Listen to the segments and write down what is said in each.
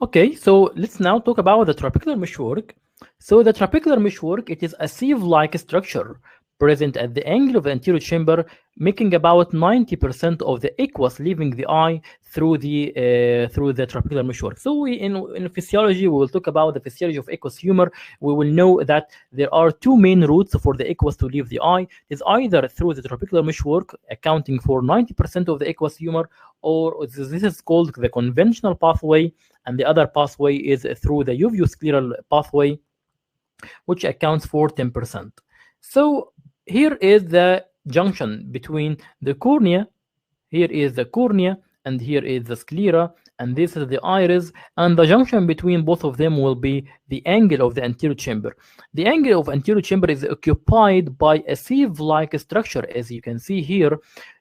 Okay, so let's now talk about the trabecular meshwork. So the trabecular meshwork, it is a sieve-like structure present at the angle of the anterior chamber, making about 90% of the aqueous leaving the eye through the trabecular meshwork. So in physiology, we will talk about the physiology of aqueous humor. We will know that there are two main routes for the aqueous to leave the eye. It is either through the trabecular meshwork, accounting for 90% of the aqueous humor, or this is called the conventional pathway, and the other pathway is through the uveoscleral pathway, which accounts for 10%. So here is the junction between the cornea. Here is the cornea, and here is the sclera, and this is the iris, and the junction between both of them will be the angle of the anterior chamber. The angle of anterior chamber is occupied by a sieve-like structure, as you can see here.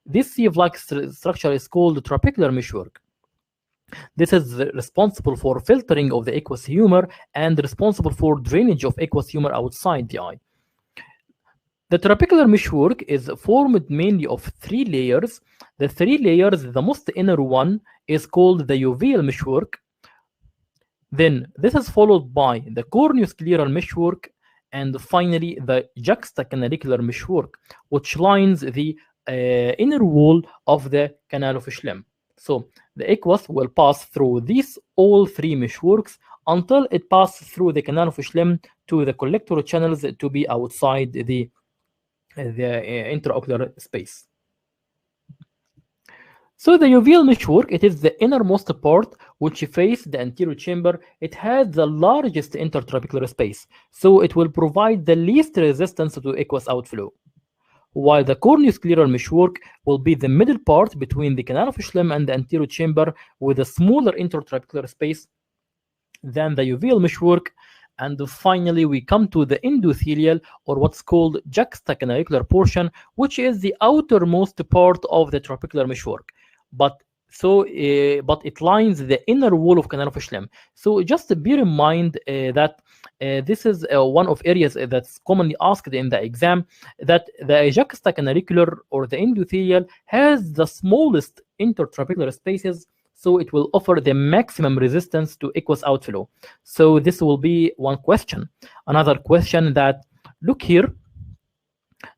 This sieve-like structure is called trabecular meshwork. This is responsible for filtering of the aqueous humor and responsible for drainage of aqueous humor outside the eye. The trabecular meshwork is formed mainly of three layers. The three layers, the most inner one is called the uveal meshwork. Then this is followed by the corneoscleral meshwork, and finally the juxtacanalicular meshwork, which lines the inner wall of the canal of Schlemm. So the aqueous will pass through these all three meshworks until it passes through the canal of Schlemm to the collector channels to be outside the intraocular space. So the uveal meshwork, it is the innermost part which faces the anterior chamber. It has the largest intertrabecular space, so it will provide the least resistance to aqueous outflow. While the corneoscleral meshwork will be the middle part between the canal of Schlemm and the anterior chamber with a smaller intertrabecular space than the uveal meshwork. And finally, we come to the endothelial, or what's called juxtacanalicular portion, which is the outermost part of the trabecular meshwork. But it lines the inner wall of canal of Schlemm. So just bear in mind that this is one of areas that's commonly asked in the exam, that the juxtacanalicular or the endothelial has the smallest intertrabecular spaces, so it will offer the maximum resistance to aqueous outflow. So this will be one question. Another question that, look here,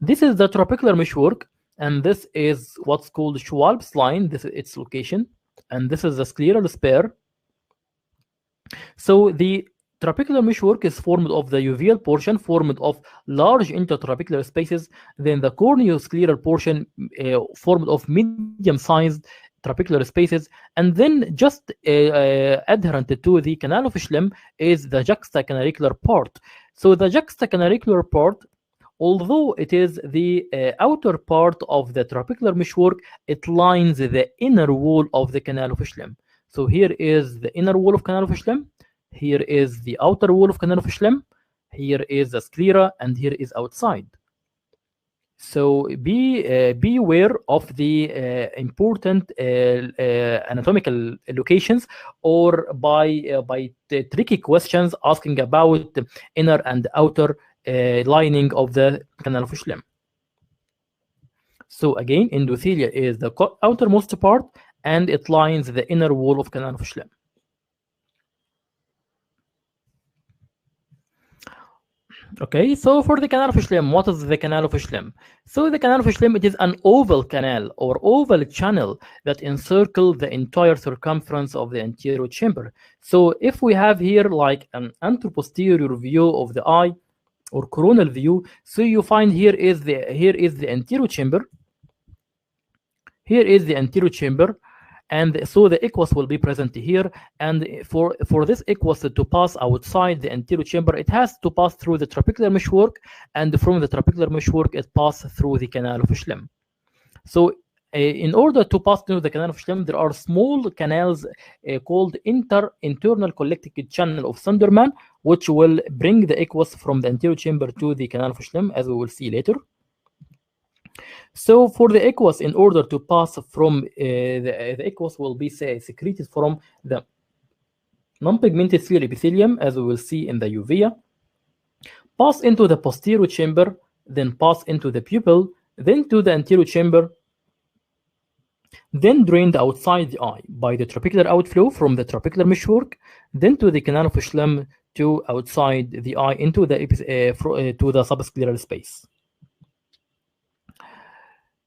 this is the trabecular meshwork, and this is what's called Schwalb's line. This is its location, and this is the scleral spur. So the trabecular meshwork is formed of the uveal portion, formed of large intertrabecular spaces, then the corneoscleral portion formed of medium-sized trabecular spaces, and then just adherent to the canal of Schlemm is the juxtacanalicular part. So the juxtacanalicular part, although it is the outer part of the trabecular meshwork, it lines the inner wall of the canal of Schlemm. So here is the inner wall of canal of Schlemm, here is the outer wall of canal of Schlemm, here is the sclera, and here is outside. So be aware of the important anatomical locations, or by the tricky questions asking about the inner and outer lining of the canal of Schlemm. So again, endothelia is the outermost part, and it lines the inner wall of canal of Schlemm. Okay, so for the canal of Schlemm, what is the canal of Schlemm? So the canal of Schlemm, it is an oval canal or oval channel that encircle the entire circumference of the anterior chamber. So if we have here like an anteroposterior view of the eye or coronal view, so you find here is the anterior chamber. Here is the anterior chamber, and so the aqueous will be present here. And for this aqueous to pass outside the anterior chamber, it has to pass through the trabecular meshwork, and from the trabecular meshwork, it passes through the canal of Schlemm. So in order to pass through the canal of Schlemm, there are small canals called internal collecting channel of Sunderman, which will bring the aqueous from the anterior chamber to the canal of Schlemm, as we will see later. So for the aqueous, in order to pass from the aqueous will be secreted from the non-pigmented ciliary epithelium, as we will see in the uvea, pass into the posterior chamber, then pass into the pupil, then to the anterior chamber, then drained outside the eye by the trabecular outflow from the trabecular meshwork, then to the canal of Schlemm to outside the eye into the to the subscleral space.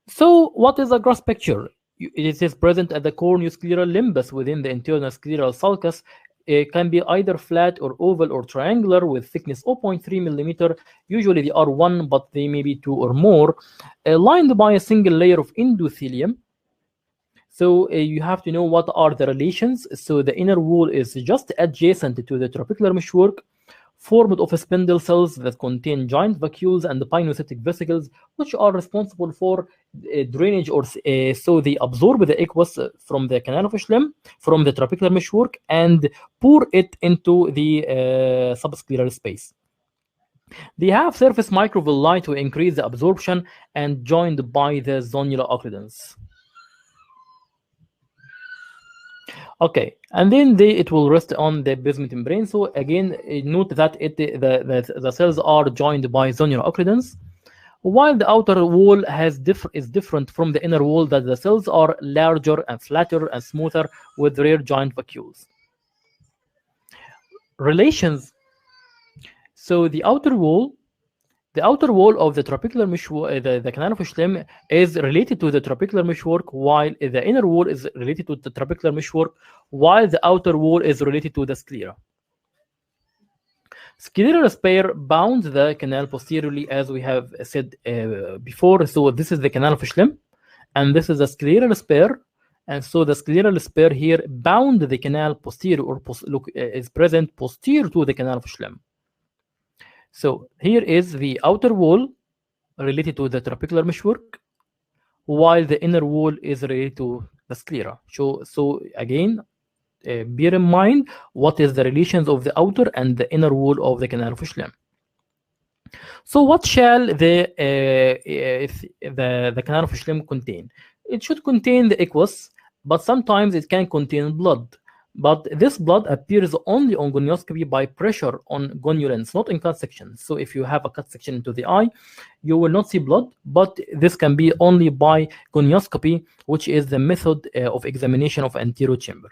So what is a gross picture? It is present at the corneoscleral limbus within the internal scleral sulcus. It can be either flat or oval or triangular with thickness 0.3 millimeter. Usually they are one, but they may be two or more, lined by a single layer of endothelium. So you have to know what are the relations. So the inner wall is just adjacent to the trabecular meshwork, formed of spindle cells that contain giant vacuoles and pinocytic vesicles, which are responsible for drainage, or so they absorb the aqueous from the canal of Schlemm, from the trabecular meshwork, and pour it into the subscleral space. They have surface microvilli to increase the absorption and joined by the zonula occludens. Okay, and then it will rest on the basement membrane. So again, note that the cells are joined by zonula occludens, while the outer wall is different from the inner wall, that the cells are larger and flatter and smoother with rare giant vacuoles. Relations. So the outer wall of the trabecular meshwork, the canal of Schlemm, is related to the trabecular meshwork, while the inner wall is related to the trabecular meshwork, while the outer wall is related to the sclera. Scleral spare bounds the canal posteriorly, as we have said before. So this is the canal of Schlemm, and this is the scleral spare. And so the scleral spare here bound the canal posterior, or is present posterior to the canal of Schlemm. So here is the outer wall related to the trabecular meshwork, while the inner wall is related to the sclera. So again, bear in mind what is the relations of the outer and the inner wall of the canal of Schlemm. So what shall the canal of Schlemm contain? It should contain the aqueous, but sometimes it can contain blood. But this blood appears only on gonioscopy by pressure on gonulins, not in cut section. So if you have a cut section into the eye, you will not see blood, but this can be only by gonioscopy, which is the method of examination of anterior chamber.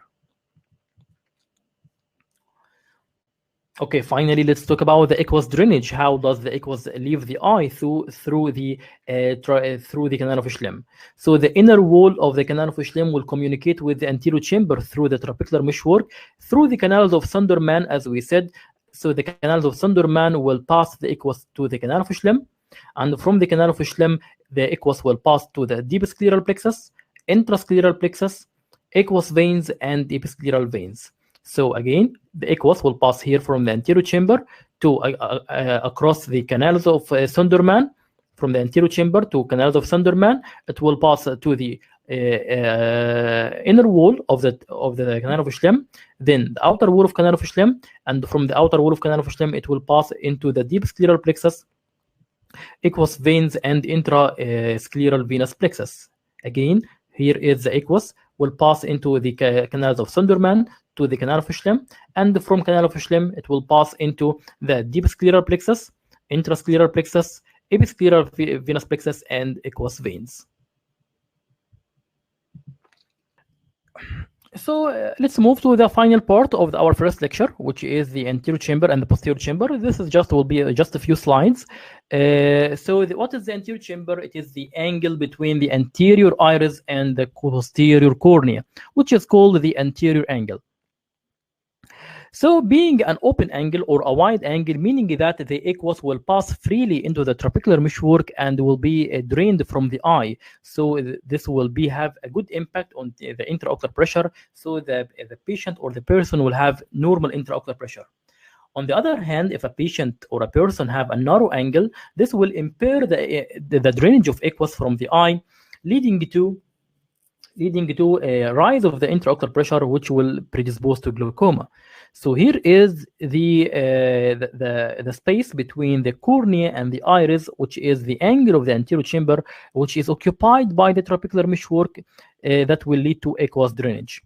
Okay, finally, let's talk about the aqueous drainage. How does the aqueous leave the eye through the canal of Schlemm? So the inner wall of the canal of Schlemm will communicate with the anterior chamber through the trabecular meshwork, through the canals of Sunderman, as we said. So the canals of Sunderman will pass the aqueous to the canal of Schlemm, and from the canal of Schlemm, the aqueous will pass to the deep scleral plexus, intrascleral plexus, aqueous veins, and episcleral veins. So again, the aqueous will pass here from the anterior chamber to across the canals of Sunderman, from the anterior chamber to canals of Sunderman. It will pass to the inner wall of the canal of Schlemm, then the outer wall of canal of Schlemm, and from the outer wall of canal of Schlemm, it will pass into the deep scleral plexus, aqueous veins, and intrascleral venous plexus. Again, here is the aqueous will pass into the canals of Sunderman to the canal of Schlemm, and from canal of Schlemm, it will pass into the deep scleral plexus, intrascleral plexus, episcleral venous plexus, and aqueous veins. So let's move to the final part of our first lecture, which is the anterior chamber and the posterior chamber. This is will be just a few slides. What is the anterior chamber? It is the angle between the anterior iris and the posterior cornea, which is called the anterior angle. So being an open angle or a wide angle, meaning that the aqueous will pass freely into the trabecular meshwork and will be drained from the eye. So this will have a good impact on the intraocular pressure. So the patient or the person will have normal intraocular pressure. On the other hand, if a patient or a person have a narrow angle, this will impair the drainage of aqueous from the eye, leading to a rise of the intraocular pressure, which will predispose to glaucoma. So here is the space between the cornea and the iris, which is the angle of the anterior chamber, which is occupied by the trabecular meshwork that will lead to aqueous drainage.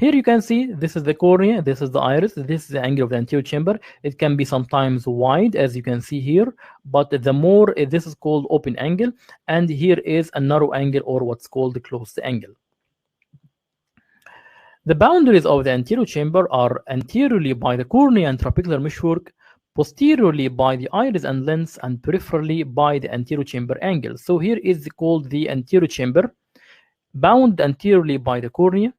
Here you can see this is the cornea, this is the iris, this is the angle of the anterior chamber. It can be sometimes wide, as you can see here, but the more, this is called open angle, and here is a narrow angle, or what's called the closed angle. The boundaries of the anterior chamber are anteriorly by the cornea and trabecular meshwork, posteriorly by the iris and lens, and peripherally by the anterior chamber angle. So here is called the anterior chamber, bound anteriorly by the cornea,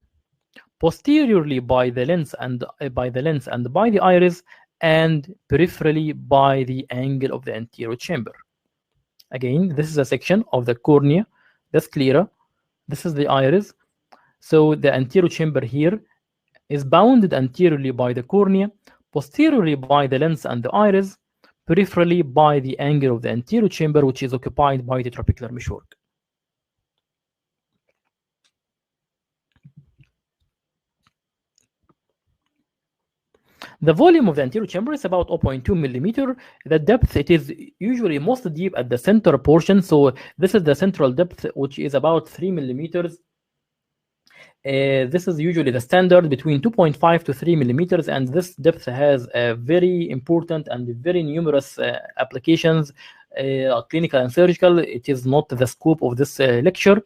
posteriorly by the lens and by the iris, and peripherally by the angle of the anterior chamber. Again, this is a section of the cornea, the sclera. This is the iris. So the anterior chamber here is bounded anteriorly by the cornea, posteriorly by the lens and the iris, peripherally by the angle of the anterior chamber, which is occupied by the trabecular meshwork. The volume of the anterior chamber is about 0.2 millimeter. The depth, it is usually most deep at the center portion. So this is the central depth, which is about 3 millimeters. This is usually the standard between 2.5 to 3 millimeters, and this depth has very important and very numerous applications, clinical and surgical. It is not the scope of this lecture.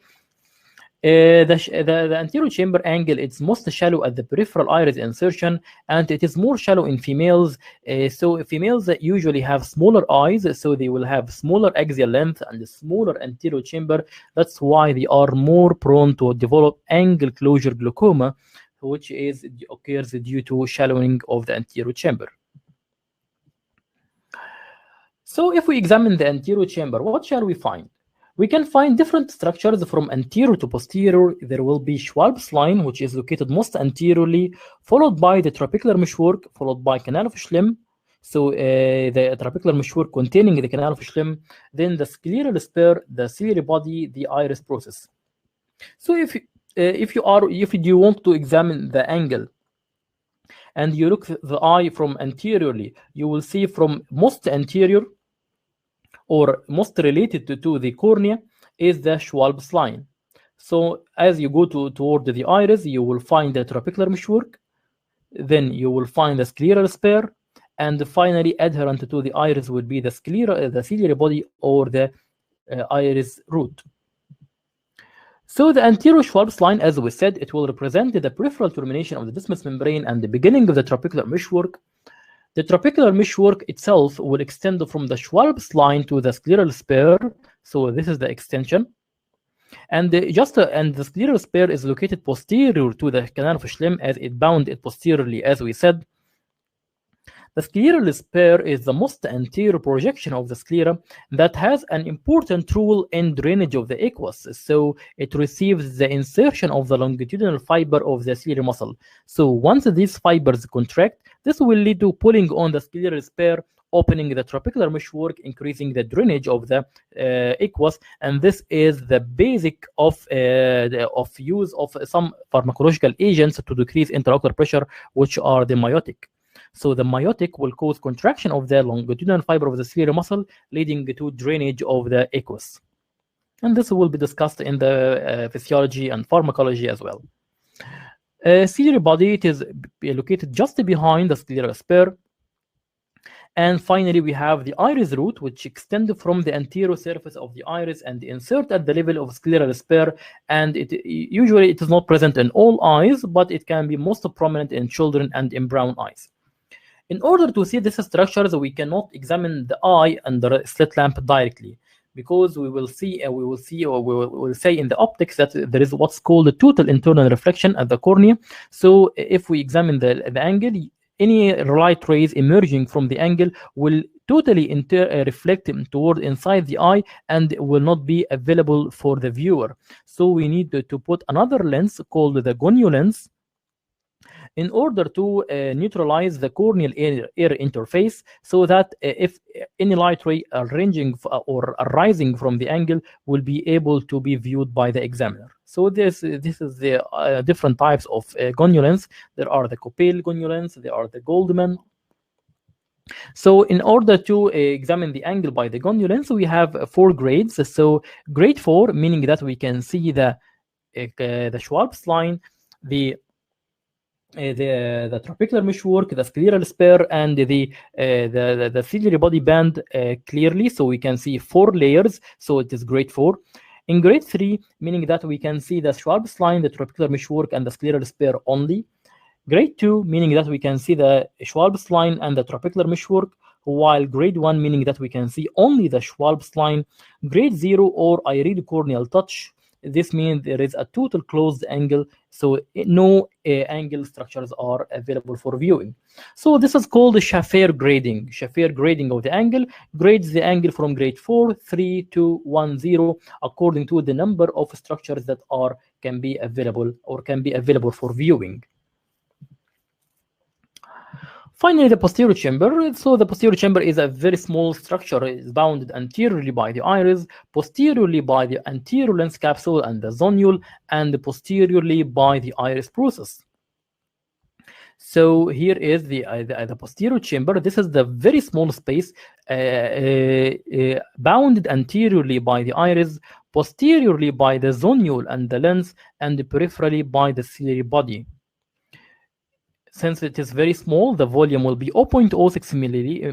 The anterior chamber angle is most shallow at the peripheral iris insertion, and it is more shallow in females. So females usually have smaller eyes, so they will have smaller axial length and smaller anterior chamber. That's why they are more prone to develop angle closure glaucoma, which occurs due to shallowing of the anterior chamber. So if we examine the anterior chamber, what shall we find? We can find different structures from anterior to posterior. There will be Schwalb's line, which is located most anteriorly, followed by the trabecular meshwork, followed by canal of Schlemm. So the trabecular meshwork containing the canal of Schlemm, then the scleral spur, the ciliary body, the iris process. So if you want to examine the angle and you look at the eye from anteriorly, you will see from most anterior, or most related to the cornea, is the Schwalb's line. So as you go toward the iris, you will find the trabecular meshwork, then you will find the scleral spur, and finally adherent to the iris would be the ciliary body, or the iris root. So the anterior Schwalb's line, as we said, it will represent the peripheral termination of the dismus membrane and the beginning of the trabecular meshwork. The trabecular meshwork itself will extend from the Schwalb's line to the scleral spur. So this is the extension. And the scleral spur is located posterior to the canal of Schlemm, as it bound it posteriorly, as we said. The scleral spur is the most anterior projection of the sclera that has an important role in drainage of the aqueous. So it receives the insertion of the longitudinal fiber of the ciliary muscle. So once these fibers contract, this will lead to pulling on the scleral spur, opening the trabecular meshwork, increasing the drainage of the aqueous, and this is the basic of use of some pharmacological agents to decrease intraocular pressure, which are the miotic. So the miotic will cause contraction of the longitudinal fiber of the ciliary muscle, leading to drainage of the aqueous. And this will be discussed in the physiology and pharmacology as well. Ciliary body, it is located just behind the scleral spur. And finally, we have the iris root, which extends from the anterior surface of the iris and insert at the level of scleral spur. And usually it is not present in all eyes, but it can be most prominent in children and in brown eyes. In order to see these structures, we cannot examine the eye under a slit lamp directly, because we will say in the optics that there is what's called a total internal reflection at the cornea. So if we examine the angle, any light rays emerging from the angle will totally reflect toward inside the eye and will not be available for the viewer. So we need to put another lens called the gonio lens in order to neutralize the corneal air interface, so that if any light ray ranging or arising from the angle will be able to be viewed by the examiner. So this is the different types of gonio lens. There are the Coppel gonio lens, there are the Goldman. So in order to examine the angle by the gonio lens, we have 4 grades. So grade 4, meaning that we can see the Schwalb's line, the the trabecular meshwork, the scleral spur, and the ciliary body band clearly. So we can see 4 layers. So it is grade 4. In grade 3, meaning that we can see the Schwab's line, the trabecular meshwork, and the scleral spur only. Grade 2, meaning that we can see the Schwab's line and the trabecular meshwork, while grade 1, meaning that we can see only the Schwab's line. Grade 0, or iridocorneal touch, this means there is a total closed angle, so no angle structures are available for viewing. So this is called Schaffer grading. Schaffer grading of the angle grades the angle from grade 4, 3, 2, 1, 0, according to the number of structures that can be available for viewing. Finally, the posterior chamber. So the posterior chamber is a very small structure. It is bounded anteriorly by the iris, posteriorly by the anterior lens capsule and the zonule, and posteriorly by the iris process. So here is the posterior chamber. This is the very small space bounded anteriorly by the iris, posteriorly by the zonule and the lens, and peripherally by the ciliary body. Since it is very small, the volume will be 0.06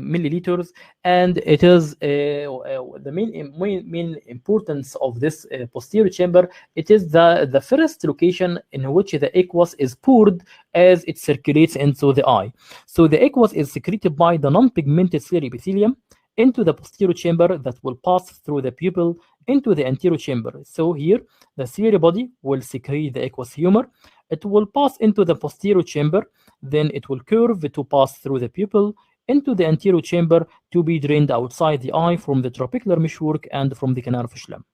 milliliters, and it is the main importance of this posterior chamber. It is the first location in which the aqueous is poured as it circulates into the eye. So the aqueous is secreted by the non-pigmented ciliary epithelium into the posterior chamber that will pass through the pupil into the anterior chamber. So here, the ciliary body will secrete the aqueous humor. It will pass into the posterior chamber, then it will curve to pass through the pupil into the anterior chamber to be drained outside the eye from the trabecular meshwork and from the canal of Schlemm.